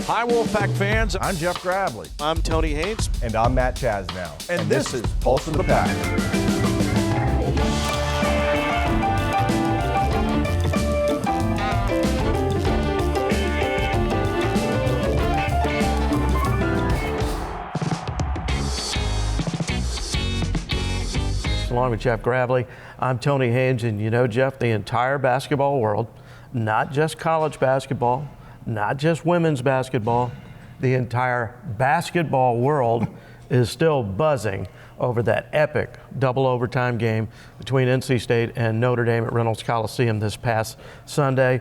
Hi, Wolfpack fans. I'm Jeff Gravley. I'm Tony Haynes. And I'm Matt Chasnow. And this is Pulse of the Pack. Along with Jeff Gravley, I'm Tony Haynes, and you know, Jeff, the entire basketball world, not just college basketball, not just women's basketball, the entire basketball world is still buzzing over that epic double overtime game between NC State and Notre Dame at Reynolds Coliseum this past Sunday.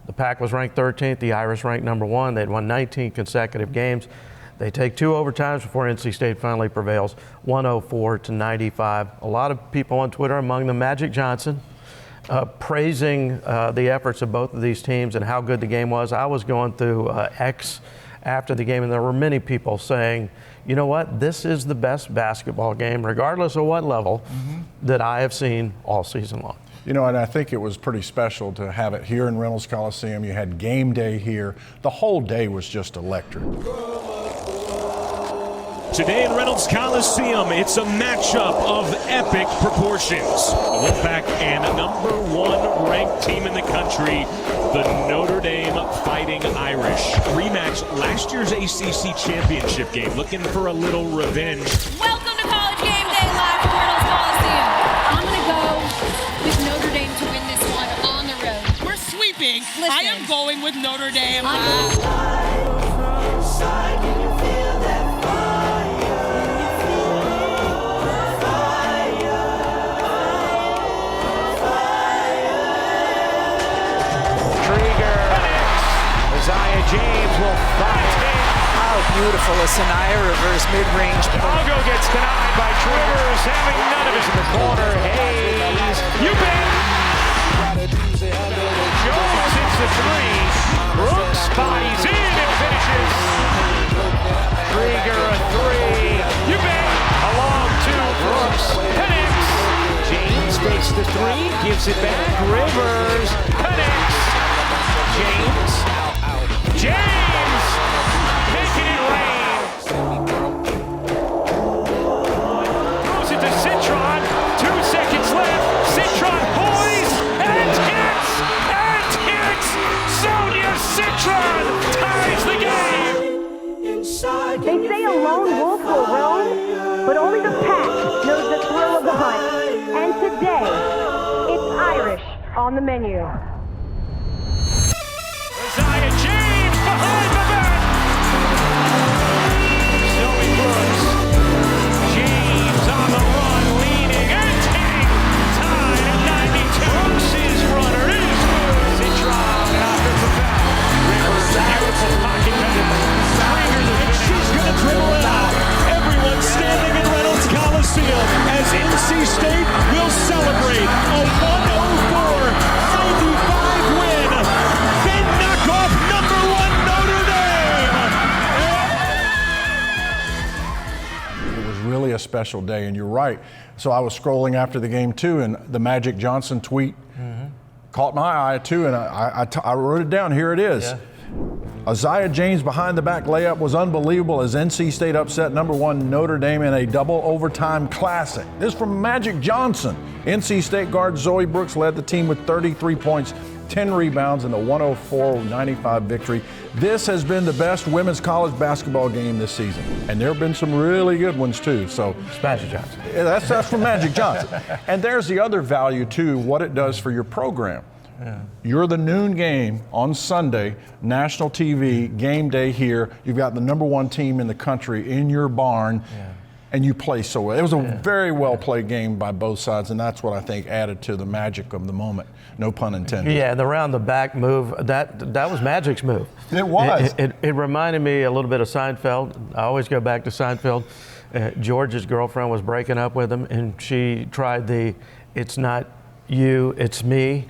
The Pack was ranked 13th, the Irish ranked number 1. They'd won 19 consecutive games. They take 2 overtimes before NC State finally prevails, 104-95. A lot of people on Twitter, among them Magic Johnson, praising the efforts of both of these teams and how good the game was. I was going through X after the game, and there were many people saying, you know what, this is the best basketball game, regardless of what level, that I have seen all season long. You know, and I think it was pretty special to have it here in Reynolds Coliseum. You had game day here. The whole day was just electric. Today in Reynolds Coliseum, it's a matchup of epic proportions. The Wolfpack and number 1 ranked team in the country, the Notre Dame Fighting Irish. Rematch last year's ACC championship game, looking for a little revenge. Welcome to College Game Day live from Reynolds Coliseum. I'm going to go with Notre Dame to win this one on the road. We're sweeping. Listen. I am going with Notre Dame. James will fight. How beautiful a Sanaya reverse mid-range. Chicago gets denied by Rivers, having none of it in the corner. Haynes, you bet. Jones hits the 3. Brooks bodies in and finishes. Krieger a 3. You bet. Along to Brooks. Penix. James fakes the 3, gives it back. Rivers. Penix. James. James making it rain. Throws it to Citron. 2 seconds left. Citron poised and hits. Sonia Citron ties the game. They say a lone wolf will roam, but only the pack knows the thrill of the hunt. And today, it's Irish on the menu. Behind the back. Zoe Brooks. James on the run, leaning and hitting. Tied at 92. Brooks' runner is good. Citron after the foul. Rivers, beautiful pocket pass. She's going to dribble it out. Everyone standing in Reynolds Coliseum as NC State will celebrate a 104-95 win. Then knock off number 1 Notre Dame. It was really a special day, and you're right. So I was scrolling after the game, too, and the Magic Johnson tweet caught my eye, too, and I wrote it down. Here it is. Yeah. Isaiah James' behind-the-back layup was unbelievable as NC State upset number 1 Notre Dame in a double overtime classic. This from Magic Johnson. NC State guard Zoe Brooks led the team with 33 points, 10 rebounds in the 104-95 victory. This has been the best women's college basketball game this season, and there have been some really good ones too. So It's Magic Johnson. that's from Magic Johnson. And there's the other value too, what it does for your program. Yeah. You're the noon game on Sunday, national TV, game day here. You've got the number 1 team in the country in your barn, and you play so well. It was a very well-played game by both sides, and that's what I think added to the magic of the moment. No pun intended. Yeah, the round-the-back move, that was Magic's move. It was. It reminded me a little bit of Seinfeld. I always go back to Seinfeld. George's girlfriend was breaking up with him, and she tried the, it's not you, it's me.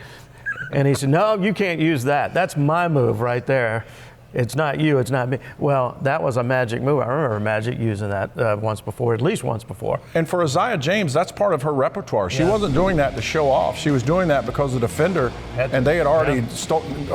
And he said, no, you can't use that. That's my move right there. It's not you, it's not me. Well, that was a Magic move. I remember Magic using that once before, at least once before. And for Isaiah James, that's part of her repertoire. She wasn't doing that to show off. She was doing that because the defender, and they had already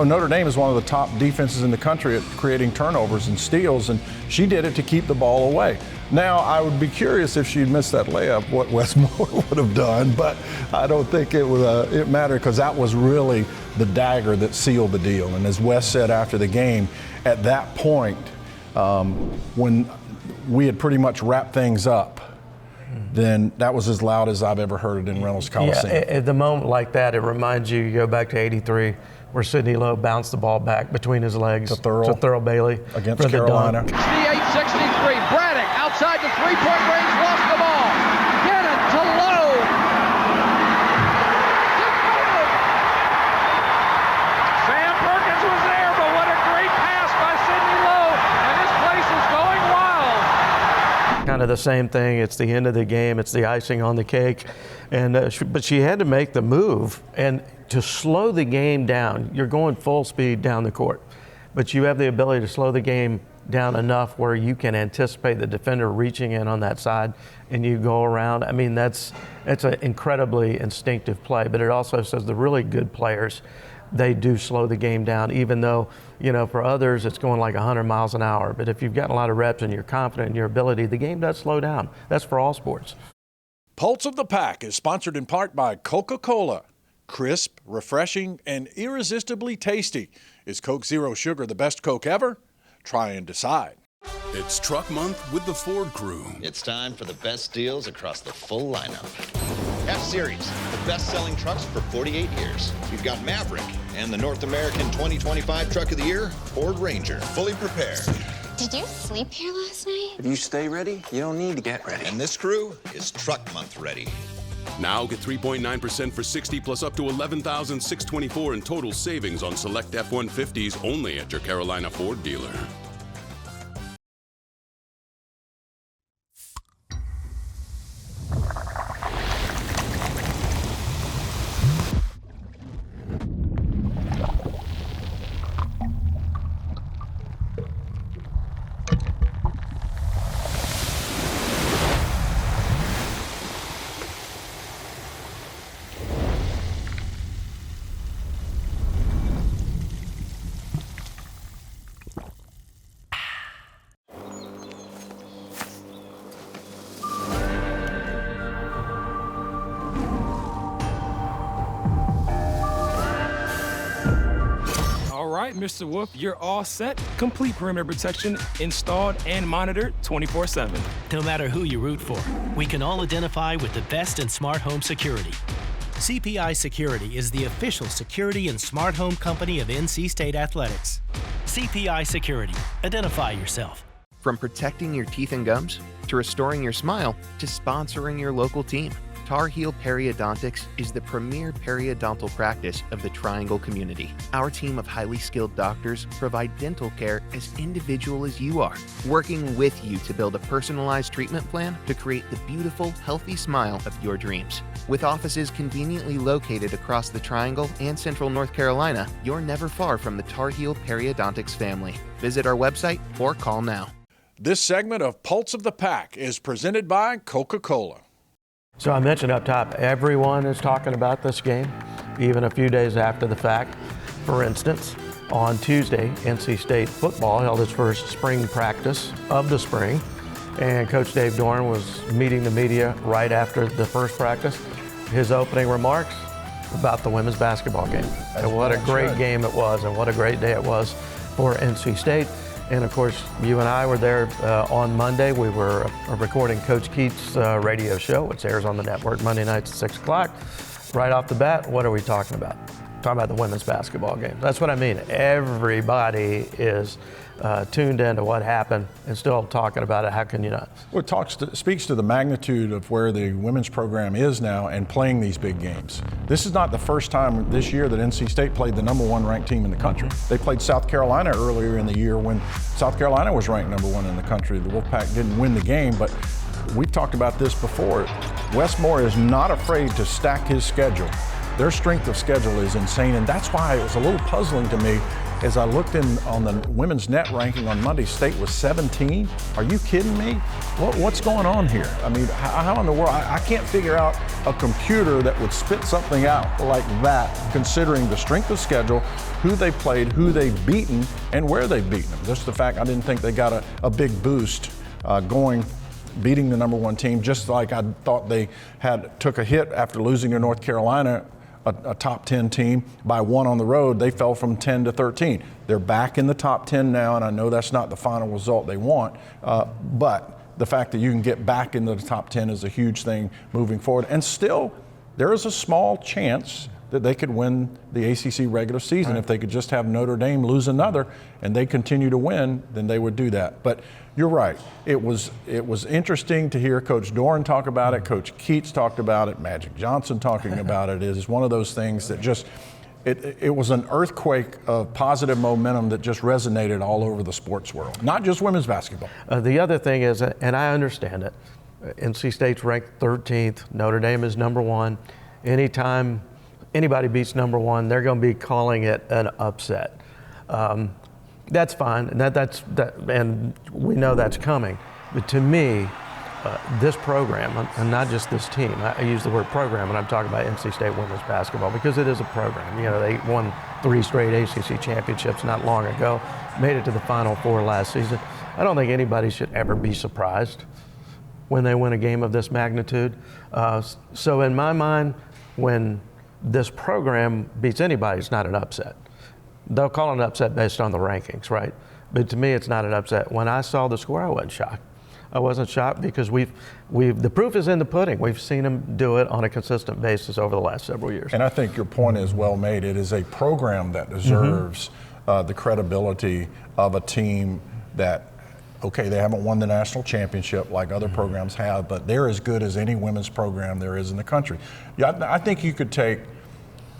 Notre Dame is one of the top defenses in the country at creating turnovers and steals, and she did it to keep the ball away. Now, I would be curious if she'd missed that layup, what Wes Moore would have done, but I don't think it mattered, because that was really the dagger that sealed the deal. And as Wes said after the game, at that point, when we had pretty much wrapped things up, then that was as loud as I've ever heard it in Reynolds Coliseum. Yeah, at the moment like that, it reminds you go back to '83, where Sidney Lowe bounced the ball back between his legs to Thurl Bailey against Carolina. 68-63, Braddock outside the three-point range, lost the ball. Get it to Lowe. Sam Perkins was there, but what a great pass by Sidney Lowe, and this place is going wild. Kind of the same thing. It's the end of the game. It's the icing on the cake. And but she had to make the move and to slow the game down. You're going full speed down the court, but you have the ability to slow the game down enough where you can anticipate the defender reaching in on that side and you go around. I mean, it's an incredibly instinctive play, but it also says the really good players, they do slow the game down, even though, for others it's going like 100 miles an hour. But if you've got a lot of reps and you're confident in your ability, the game does slow down. That's for all sports. Pulse of the Pack is sponsored in part by Coca-Cola. Crisp, refreshing, and irresistibly tasty. Is Coke Zero Sugar the best Coke ever? Try and decide. It's Truck Month with the Ford Crew. It's time for the best deals across the full lineup. F-Series, the best-selling trucks for 48 years. You've got Maverick and the North American 2025 Truck of the Year, Ford Ranger, fully prepared. Did you sleep here last night? If you stay ready, you don't need to get ready. And this crew is Truck Month ready. Now get 3.9% for 60 plus up to $11,624 in total savings on select F-150s only at your Carolina Ford dealer. Mr. Wolf, you're all set. Complete perimeter protection installed and monitored 24/7. No matter who you root for, we can all identify with the best in smart home security. CPI Security is the official security and smart home company of NC State Athletics. CPI Security. Identify yourself. From protecting your teeth and gums, to restoring your smile, to sponsoring your local team, Tar Heel Periodontics is the premier periodontal practice of the Triangle community. Our team of highly skilled doctors provide dental care as individual as you are, working with you to build a personalized treatment plan to create the beautiful, healthy smile of your dreams. With offices conveniently located across the Triangle and Central North Carolina, you're never far from the Tar Heel Periodontics family. Visit our website or call now. This segment of Pulse of the Pack is presented by Coca-Cola. So I mentioned up top, everyone is talking about this game, even a few days after the fact. For instance, on Tuesday, NC State football held its first spring practice of the spring, and Coach Dave Doran was meeting the media right after the first practice. His opening remarks about the women's basketball game. And what a great game it was, and what a great day it was for NC State. And of course, you and I were there on Monday. We were recording Coach Keats' radio show, which airs on the network Monday nights at 6 o'clock. Right off the bat, what are we talking about? Talking about the women's basketball game. That's what I mean. Everybody is tuned into what happened and still talking about it. How can you not? Well, it speaks to the magnitude of where the women's program is now and playing these big games. This is not the first time this year that NC State played the #1 ranked team in the country. They played South Carolina earlier in the year when South Carolina was ranked #1 in the country. The Wolfpack didn't win the game, but we've talked about this before. Wes Moore is not afraid to stack his schedule. Their strength of schedule is insane, and that's why it was a little puzzling to me As I looked in on the women's net ranking on Monday, State was 17. Are you kidding me? What's going on here? I mean, how in the world? I can't figure out a computer that would spit something out like that, considering the strength of schedule, who they played, who they've beaten, and where they've beaten them. Just the fact I didn't think they got a big boost beating the number one team, just like I thought they took a hit after losing to North Carolina, a top 10 team, by 1 on the road. They fell from 10 to 13. They're back in the top 10 now, and I know that's not the final result they want, but the fact that you can get back into the top 10 is a huge thing moving forward. And still, there is a small chance that they could win the ACC regular season. Right. If they could just have Notre Dame lose another and they continue to win, then they would do that. But you're right. It was interesting to hear Coach Doran talk about it. Coach Keats talked about it. Magic Johnson talking about it. It is one of those things that just, it was an earthquake of positive momentum that just resonated all over the sports world, not just women's basketball. The other thing is, and I understand it, NC State's ranked 13th. Notre Dame is number 1. Anytime anybody beats number 1, they're going to be calling it an upset. That's fine, and we know that's coming. But to me, this program, and not just this team, I use the word program when I'm talking about NC State women's basketball because it is a program. You know, they won 3 straight ACC championships not long ago, made it to the Final Four last season. I don't think anybody should ever be surprised when they win a game of this magnitude. So in my mind, when this program beats anybody, it's not an upset. They'll call it an upset based on the rankings, right? But to me, it's not an upset. When I saw the score, I wasn't shocked. I wasn't shocked because the proof is in the pudding. We've seen them do it on a consistent basis over the last several years. And I think your point is well made. It is a program that deserves the credibility of a team that, okay, they haven't won the national championship like other programs have, but they're as good as any women's program there is in the country. Yeah, I think you could take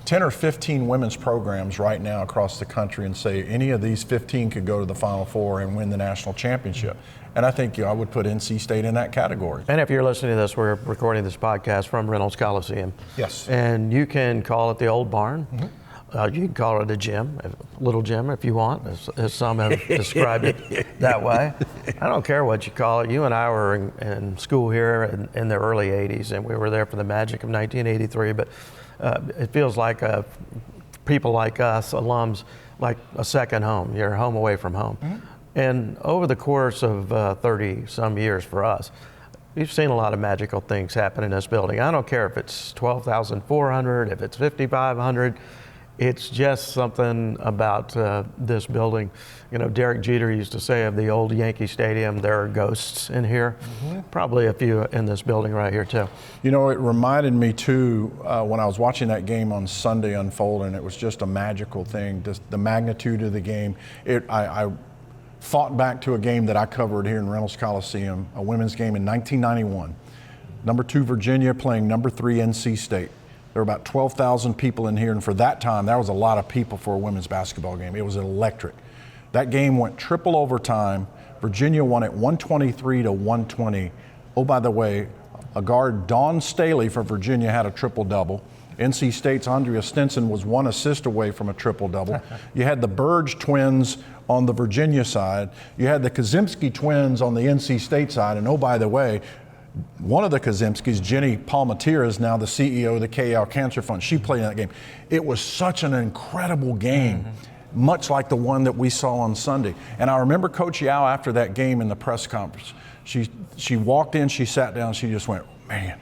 10 or 15 women's programs right now across the country and say any of these 15 could go to the Final Four and win the national championship. And I think I would put NC State in that category. And if you're listening to this, we're recording this podcast from Reynolds Coliseum. Yes. And you can call it the old barn. You can call it a gym, a little gym if you want, as some have described it that way. I don't care what you call it. You and I were in school here in the early 80s, and we were there for the magic of 1983. But it feels like people like us, alums, like a second home. You're home away from home. And over the course of 30-some years for us, we've seen a lot of magical things happen in this building. I don't care if it's 12,400, if it's 5,500. It's just something about this building. You know, Derek Jeter used to say of the old Yankee Stadium, there are ghosts in here. Probably a few in this building right here, too. You know, it reminded me, too, when I was watching that game on Sunday unfold, and it was just a magical thing, just the magnitude of the game. I thought back to a game that I covered here in Reynolds Coliseum, a women's game in 1991. Number 2 Virginia playing number 3 NC State. There were about 12,000 people in here, and for that time, that was a lot of people for a women's basketball game. It was electric. That game went triple overtime. Virginia won it 123 to 120. Oh, by the way, a guard, Dawn Staley for Virginia, had a triple-double. NC State's Andrea Stinson was 1 assist away from a triple-double. You had the Burge twins on the Virginia side. You had the Kazimski twins on the NC State side. And oh, by the way, one of the Kazimskis, Jenny Palmatier, is now the CEO of the KL Cancer Fund. She played in that game. It was such an incredible game, much like the one that we saw on Sunday. And I remember Coach Yao after that game in the press conference. She walked in, she sat down, she just went, man,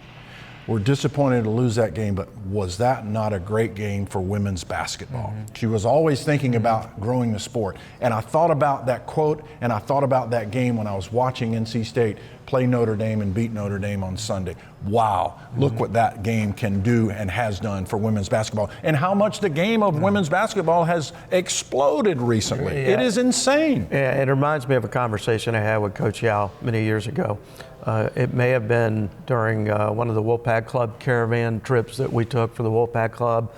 we're disappointed to lose that game, but was that not a great game for women's basketball? She was always thinking about growing the sport. And I thought about that quote, and I thought about that game when I was watching NC State play Notre Dame and beat Notre Dame on Sunday. Wow, look what that game can do and has done for women's basketball, and how much the game of women's basketball has exploded recently. It is insane. Yeah, it reminds me of a conversation I had with Coach Yao many years ago. It may have been during one of the Wolfpack Club caravan trips that we took for the Wolfpack Club.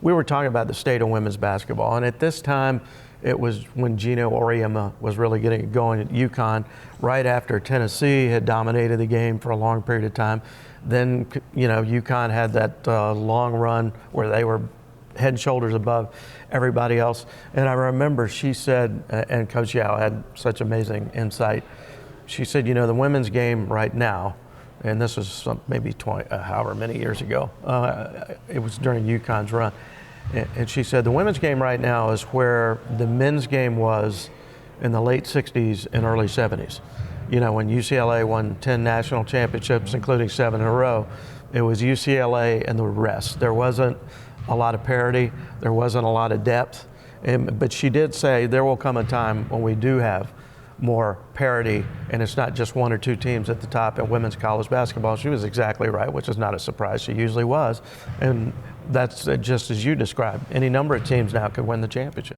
We were talking about the state of women's basketball, and at this time, it was when Gino Auriemma was really getting it going at UConn, right after Tennessee had dominated the game for a long period of time. Then, you know, UConn had that long run where they were head and shoulders above everybody else. And I remember she said, and Coach Yao had such amazing insight. She said, you know, the women's game right now, and this was maybe 20, however many years ago, it was during UConn's run. And she said, the women's game right now is where the men's game was in the late 60s and early 70s. You know, when UCLA won 10 national championships, including 7 in a row, it was UCLA and the rest. There wasn't a lot of parity. There wasn't a lot of depth. But she did say there will come a time when we do have more parity, and it's not just 1 or 2 teams at the top in women's college basketball. She was exactly right, which is not a surprise. She usually was. And that's just as you described. Any number of teams now could win the championship.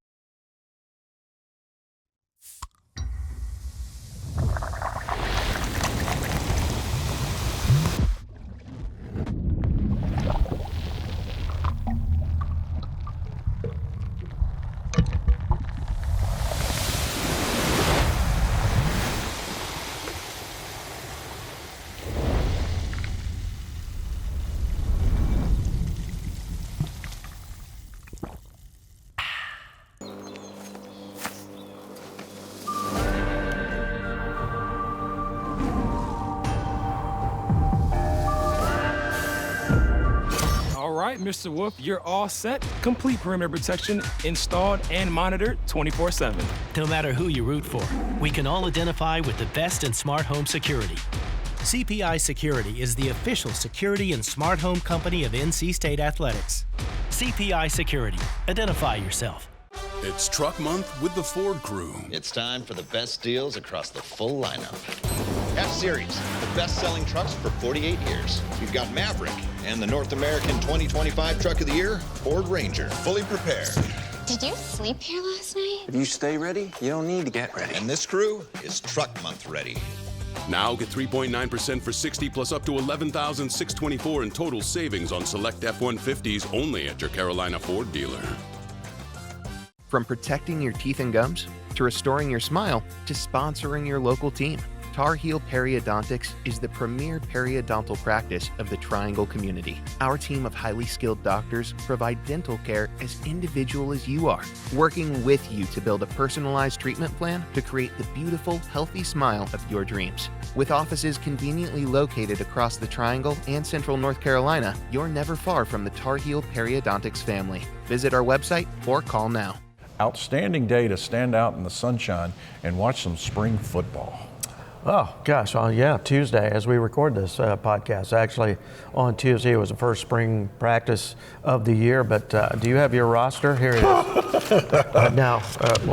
Mr. Wolf, you're all set. Complete perimeter protection installed and monitored 24/7. No matter who you root for, we can all identify with the best in smart home security. CPI Security is the official security and smart home company of NC State Athletics. CPI Security. Identify yourself. It's Truck Month with the Ford crew. It's time for the best deals across the full lineup. F-Series, the best-selling trucks for 48 years. You've got Maverick and the North American 2025 Truck of the Year, Ford Ranger, fully prepared. Did you sleep here last night? If you stay ready, you don't need to get ready. And this crew is Truck Month ready. Now get 3.9% for 60 plus up to 11,624 in total savings on select F-150s only at your Carolina Ford dealer. From protecting your teeth and gums, to restoring your smile, to sponsoring your local team, Tar Heel Periodontics is the premier periodontal practice of the Triangle community. Our team of highly skilled doctors provide dental care as individual as you are, working with you to build a personalized treatment plan to create the beautiful, healthy smile of your dreams. With offices conveniently located across the Triangle and Central North Carolina, you're never far from the Tar Heel Periodontics family. Visit our website or call now. Outstanding day to stand out in the sunshine and watch some spring football. Oh, gosh. Yeah, Tuesday, as we record this podcast. Actually, on Tuesday, it was the first spring practice of the year. But do you have your roster? Here it is. Now,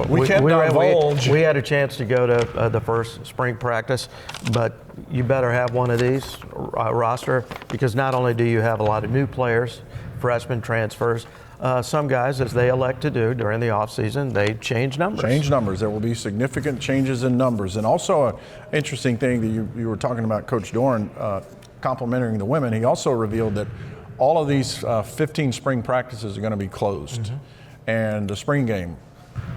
we can't divulge. We had a chance to go to the first spring practice, but you better have one of these roster, because not only do you have a lot of new players, freshmen, transfers, some guys, as they elect to do during the offseason, they change numbers. Change numbers. There will be significant changes in numbers. And also an interesting thing that you were talking about, Coach Doran, complimenting the women. He also revealed that all of these 15 spring practices are going to be closed. And the spring game.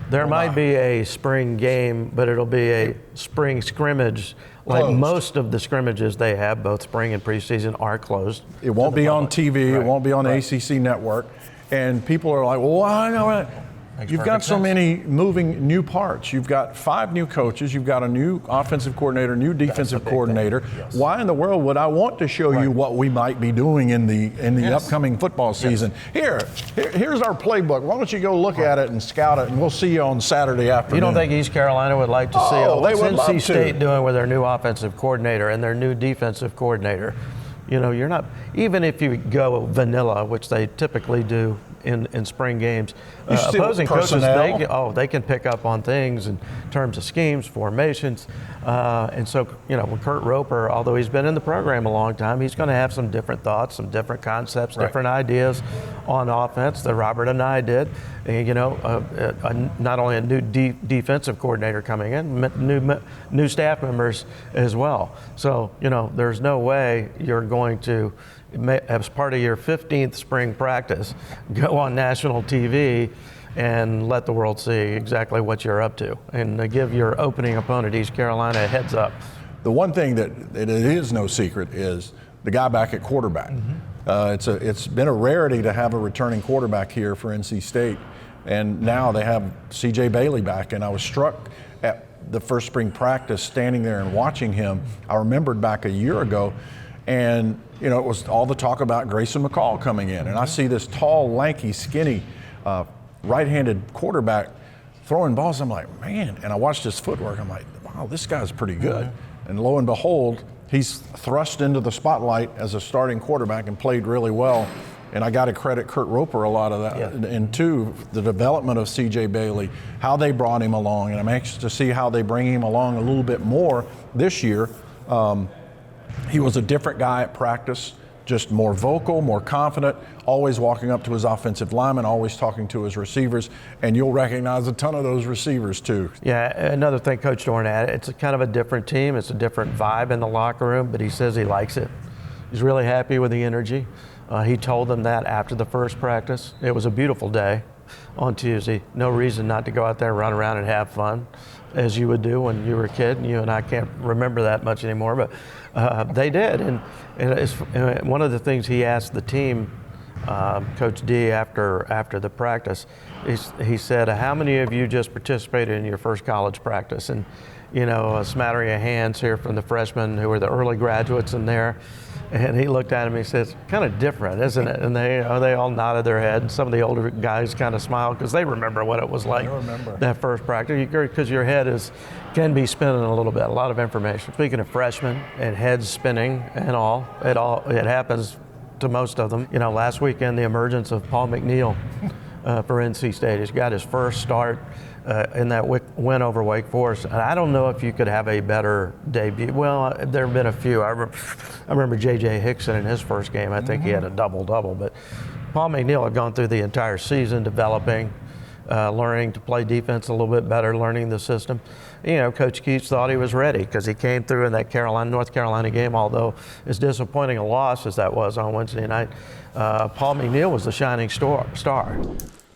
There might be a spring game, but it'll be a spring scrimmage. Like most of the scrimmages they have, both spring and preseason, are closed. It won't be on TV. Right. It won't be on ACC Network. And people are like, well, I know. You've got so many moving new parts. You've got 5 new coaches. You've got a new offensive coordinator, new defensive coordinator. Yes. Why in the world would I want to show you what we might be doing in the upcoming football season? Here's our playbook. Why don't you go look at it and scout it, and we'll see you on Saturday afternoon. You don't think East Carolina would like to see what's NC State doing with their new offensive coordinator and their new defensive coordinator? You know, you're not, even if you go vanilla, which they typically do in spring games, opposing coaches, they can pick up on things in terms of schemes, formations. And so, you know, with Kurt Roper, although he's been in the program a long time, he's going to have some different thoughts, some different concepts, different ideas on offense that Robert and I did. And, you know, not only a new defensive coordinator coming in, new staff members as well. So, you know, there's no way you're going to, as part of your 15th spring practice, go on national TV and let the world see exactly what you're up to and give your opening opponent, East Carolina, a heads up. The one thing that it is no secret is the guy back at quarterback. It's been a rarity to have a returning quarterback here for NC State, and now they have C.J. Bailey back, and I was struck at the first spring practice standing there and watching him. I remembered back a year ago, and it was all the talk about Grayson McCall coming in, and I see this tall, lanky, skinny, right-handed quarterback throwing balls. I'm like, man, and I watched his footwork. I'm like, wow, this guy's pretty good. And lo and behold, he's thrust into the spotlight as a starting quarterback and played really well. And I got to credit Kurt Roper a lot of that. Yeah. And two, the development of C.J. Bailey, how they brought him along. And I'm anxious to see how they bring him along a little bit more this year. He was a different guy at practice, just more vocal, more confident, always walking up to his offensive lineman, always talking to his receivers, and you'll recognize a ton of those receivers too. Yeah, another thing Coach Dorn added, it's a kind of a different team, it's a different vibe in the locker room, but he says he likes it. He's really happy with the energy. He told them that after the first practice. It was a beautiful day on Tuesday. No reason not to go out there, run around and have fun, as you would do when you were a kid. And you and I can't remember that much anymore, but they did. And it's, one of the things he asked the team, Coach D, after the practice, he said, how many of you just participated in your first college practice? And, a smattering of hands here from the freshmen who were the early graduates in there. And he looked at him and he says, kind of different, isn't it? And they all nodded their head. And some of the older guys kind of smiled because they remember what it was like that first practice. Because your head can be spinning a little bit, a lot of information. Speaking of freshmen and heads spinning and all, it happens to most of them. Last weekend, the emergence of Paul McNeil for NC State. He's got his first start in that win over Wake Forest. And I don't know if you could have a better debut. Well, there have been a few. I remember J.J. Hickson in his first game. I think he had a double-double. But Paul McNeil had gone through the entire season developing, learning to play defense a little bit better, learning the system. Coach Keats thought he was ready because he came through in that North Carolina game, although as disappointing a loss as that was on Wednesday night. Paul McNeil was the shining star.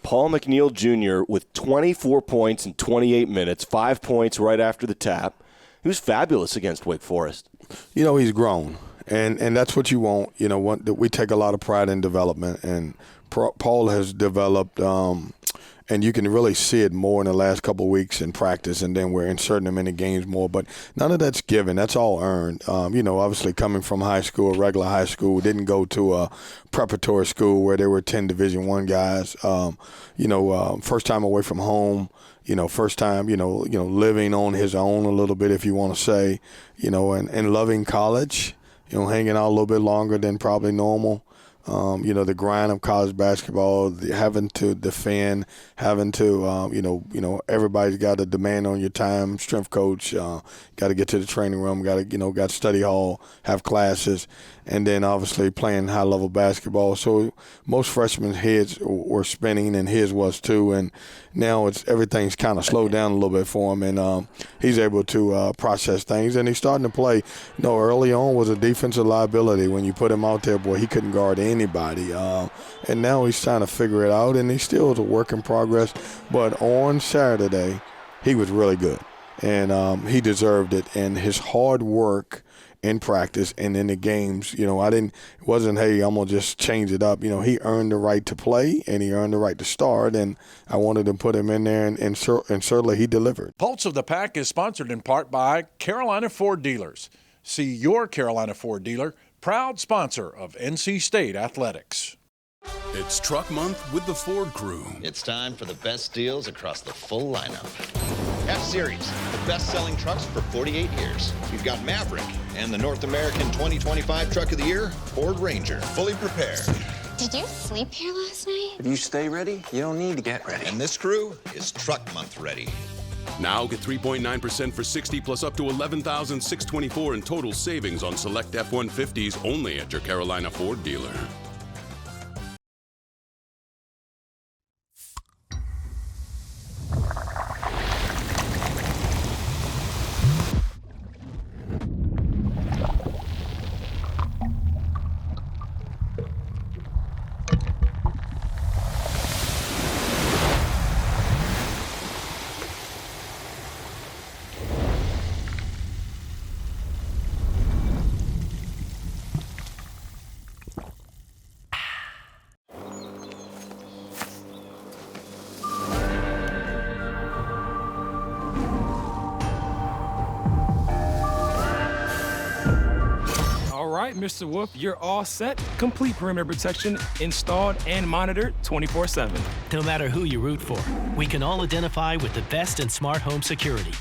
Paul McNeil Jr. with 24 points in 28 minutes, 5 points right after the tap. He was fabulous against Wake Forest. He's grown, and that's what you want. We take a lot of pride in development, and Paul has developed, and you can really see it more in the last couple of weeks in practice, and then we're inserting him in the games more. But none of that's given. That's all earned. Obviously coming from high school, regular high school, didn't go to a preparatory school where there were 10 Division I guys. First time away from home. First time, living on his own a little bit, if you want to say, and loving college, hanging out a little bit longer than probably normal. The grind of college basketball, having to defend, having to, everybody's got a demand on your time. Strength coach, got to get to the training room, got to study hall, have classes, and then obviously playing high-level basketball. So most freshmen' heads were spinning, and his was too. And now everything's kind of slowed down a little bit for him, and he's able to process things. And he's starting to play. Early on was a defensive liability. When you put him out there, boy, he couldn't guard anybody. And now he's trying to figure it out, and he still is a work in progress. But on Saturday, he was really good, and he deserved it. And his hard work in practice and in the games, it wasn't, hey, I'm going to just change it up. He earned the right to play, and he earned the right to start, and I wanted to put him in there, and certainly he delivered. Pulse of the Pack is sponsored in part by Carolina Ford Dealers. See your Carolina Ford dealer, proud sponsor of NC State Athletics. It's Truck Month with the Ford Crew. It's time for the best deals across the full lineup. F-Series, the best-selling trucks for 48 years. You've got Maverick and the North American 2025 Truck of the Year, Ford Ranger, fully prepared. Did you sleep here last night? If you stay ready, you don't need to get ready. And this crew is Truck Month ready. Now get 3.9% for 60 plus up to $11,624 in total savings on select F-150s only at your Carolina Ford dealer. right, Mr. Wolf, you're all set. Complete perimeter protection installed and monitored 24/7. No matter who you root for, we can all identify with the best in smart home security.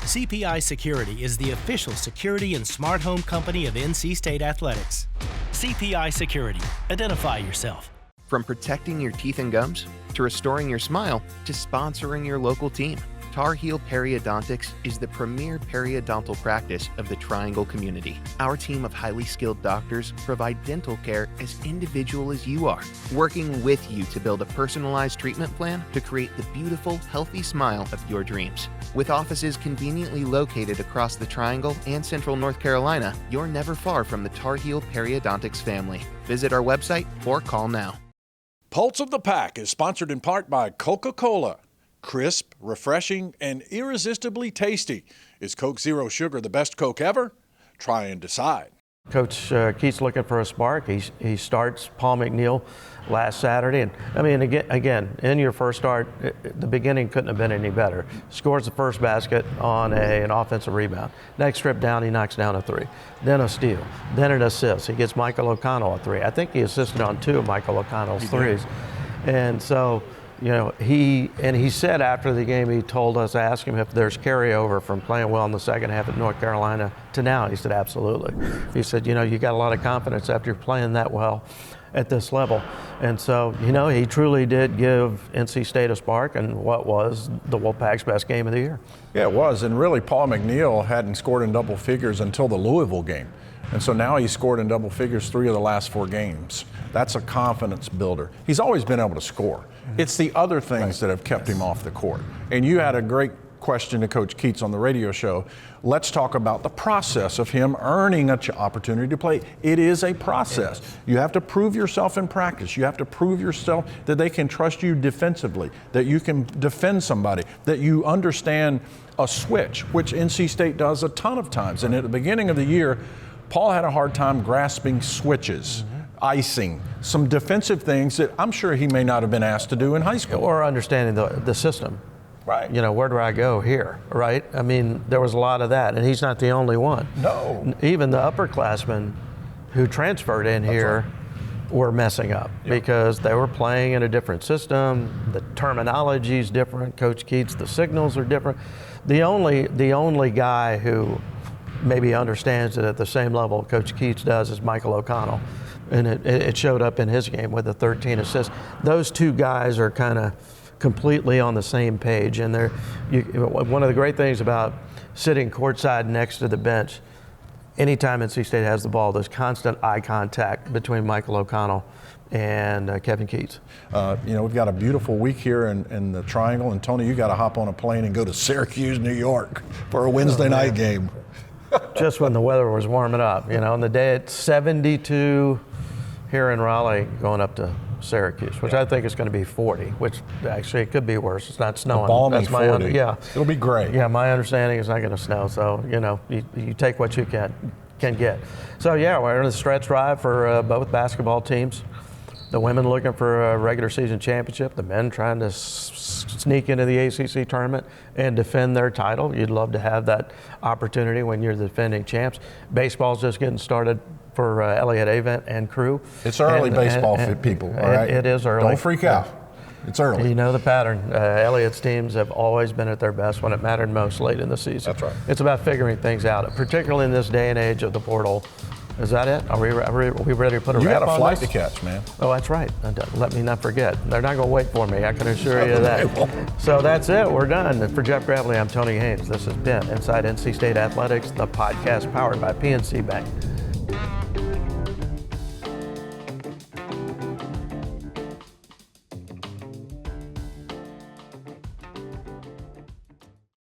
CPI Security is the official security and smart home company of NC State Athletics. CPI Security. Identify yourself. From protecting your teeth and gums, to restoring your smile, to sponsoring your local team, Tar Heel Periodontics is the premier periodontal practice of the Triangle community. Our team of highly skilled doctors provide dental care as individual as you are, working with you to build a personalized treatment plan to create the beautiful, healthy smile of your dreams. With offices conveniently located across the Triangle and Central North Carolina, you're never far from the Tar Heel Periodontics family. Visit our website or call now. Pulse of the Pack is sponsored in part by Coca-Cola. Crisp, refreshing, and irresistibly tasty. Is Coke Zero Sugar the best Coke ever? Try and decide. Coach Keith's looking for a spark. He starts Paul McNeil last Saturday. And I mean, again, in your first start, the beginning couldn't have been any better. Scores the first basket on an offensive rebound. Next trip down, he knocks down a three. Then a steal. Then an assist. He gets Michael O'Connell a three. I think he assisted on 2 of Michael O'Connell's threes. And so, you know, he said after the game, he told us, asked him if there's carryover from playing well in the second half at North Carolina to now. He said, absolutely. He said, you know, you got a lot of confidence after you're playing that well at this level. And so, you know, he truly did give NC State a spark and what was the Wolfpack's best game of the year. Yeah, it was. And really, Paul McNeil hadn't scored in double figures until the Louisville game. And so now he's scored in double figures 3 of the last 4 games. That's a confidence builder. He's always been able to score. It's the other things that have kept him off the court. And you had a great question to Coach Keats on the radio show. Let's talk about the process of him earning an opportunity to play. It is a process. You have to prove yourself in practice. You have to prove yourself that they can trust you defensively, that you can defend somebody, that you understand a switch, which NC State does a ton of times. And at the beginning of the year, Paul had a hard time grasping switches, icing, some defensive things that I'm sure he may not have been asked to do in high school. Or understanding the system. Right. You know, where do I go here, right? I mean, there was a lot of that, and he's not the only one. No. Even the upperclassmen who transferred in here were messing up because they were playing in a different system. The terminology is different. Coach Keats, the signals are different. The only guy who maybe understands it at the same level Coach Keats does is Michael O'Connell. And it showed up in his game with the 13 assists. Those 2 guys are kind of completely on the same page. And one of the great things about sitting courtside next to the bench, anytime NC State has the ball, there's constant eye contact between Michael O'Connell and Kevin Keats. You know, we've got a beautiful week here in the Triangle. And Tony, you got to hop on a plane and go to Syracuse, New York for a Wednesday night game. Just when the weather was warming up, you know, and the day it's 72 here in Raleigh going up to Syracuse, which I think is going to be 40, which actually it could be worse. It's not snowing. Balmy 40. Yeah. It'll be great. Yeah, my understanding is not going to snow, so, you know, you take what you can get. So, yeah, we're in the stretch drive for both basketball teams. The women looking for a regular season championship, the men trying to sneak into the ACC tournament and defend their title. You'd love to have that opportunity when you're the defending champs. Baseball's just getting started for Elliott Avent and crew. It's early baseball for people, all right? It is early. Don't freak out. It's early. You know the pattern. Elliott's teams have always been at their best when it mattered most late in the season. That's right. It's about figuring things out, particularly in this day and age of the portal. Is that it? Are we ready to put a You wrap got a on flight this? to catch, man. Oh, that's right. Let me not forget. They're not going to wait for me. I can assure you that. So that's it. We're done. For Jeff Gravley, I'm Tony Haynes. This has been Inside NC State Athletics, the podcast powered by PNC Bank.